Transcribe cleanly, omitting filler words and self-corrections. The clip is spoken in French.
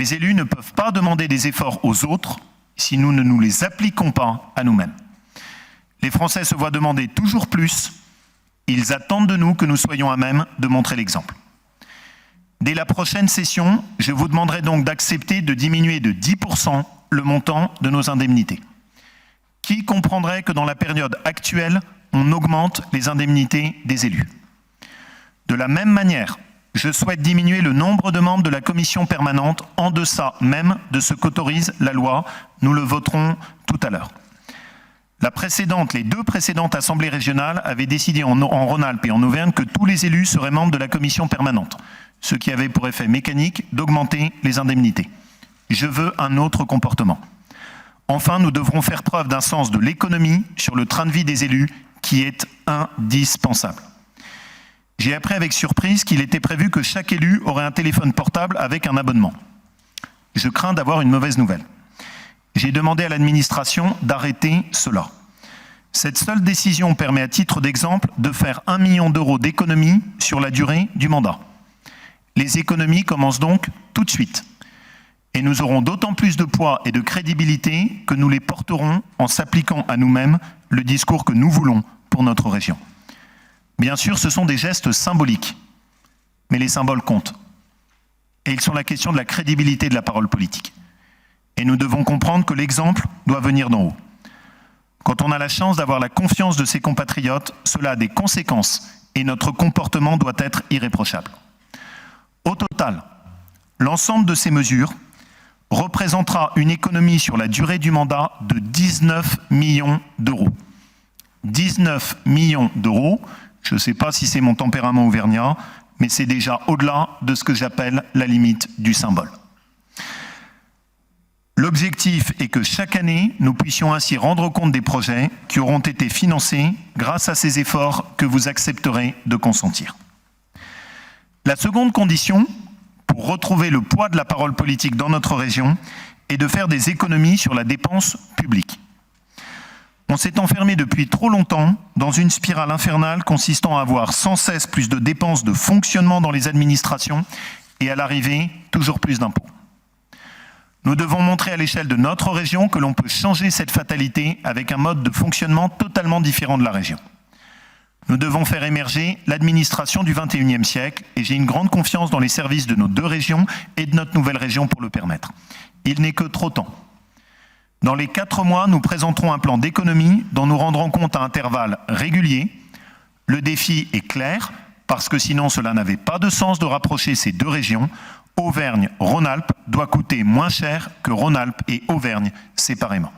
Les élus ne peuvent pas demander des efforts aux autres si nous ne nous les appliquons pas à nous-mêmes. Les Français se voient demander toujours plus. Ils attendent de nous que nous soyons à même de montrer l'exemple. Dès la prochaine session, je vous demanderai donc d'accepter de diminuer de 10% le montant de nos indemnités. Qui comprendrait que dans la période actuelle, on augmente les indemnités des élus? De la même manière, je souhaite diminuer le nombre de membres de la commission permanente en deçà même de ce qu'autorise la loi. Nous le voterons tout à l'heure. Les deux précédentes assemblées régionales avaient décidé en Rhône-Alpes et en Auvergne que tous les élus seraient membres de la commission permanente, ce qui avait pour effet mécanique d'augmenter les indemnités. Je veux un autre comportement. Enfin, nous devrons faire preuve d'un sens de l'économie sur le train de vie des élus qui est indispensable. J'ai appris avec surprise qu'il était prévu que chaque élu aurait un téléphone portable avec un abonnement. Je crains d'avoir une mauvaise nouvelle. J'ai demandé à l'administration d'arrêter cela. Cette seule décision permet à titre d'exemple de faire 1 million d'euros d'économies sur la durée du mandat. Les économies commencent donc tout de suite. Et nous aurons d'autant plus de poids et de crédibilité que nous les porterons en s'appliquant à nous-mêmes le discours que nous voulons pour notre région. Bien sûr, ce sont des gestes symboliques, mais les symboles comptent. Et ils sont la question de la crédibilité de la parole politique. Et nous devons comprendre que l'exemple doit venir d'en haut. Quand on a la chance d'avoir la confiance de ses compatriotes, cela a des conséquences et notre comportement doit être irréprochable. Au total, l'ensemble de ces mesures représentera une économie sur la durée du mandat de 19 millions d'euros. 19 millions d'euros, je ne sais pas si c'est mon tempérament auvergnat, mais c'est déjà au-delà de ce que j'appelle la limite du symbole. L'objectif est que chaque année, nous puissions ainsi rendre compte des projets qui auront été financés grâce à ces efforts que vous accepterez de consentir. La seconde condition, pour retrouver le poids de la parole politique dans notre région, est de faire des économies sur la dépense publique. On s'est enfermé depuis trop longtemps dans une spirale infernale consistant à avoir sans cesse plus de dépenses de fonctionnement dans les administrations et à l'arrivée, toujours plus d'impôts. Nous devons montrer à l'échelle de notre région que l'on peut changer cette fatalité avec un mode de fonctionnement totalement différent de la région. Nous devons faire émerger l'administration du XXIe siècle et j'ai une grande confiance dans les services de nos deux régions et de notre nouvelle région pour le permettre. Il n'est que trop temps. Dans les 4 mois, nous présenterons un plan d'économie dont nous rendrons compte à intervalles réguliers. Le défi est clair, parce que sinon cela n'avait pas de sens de rapprocher ces deux régions. Auvergne-Rhône-Alpes doit coûter moins cher que Rhône-Alpes et Auvergne séparément.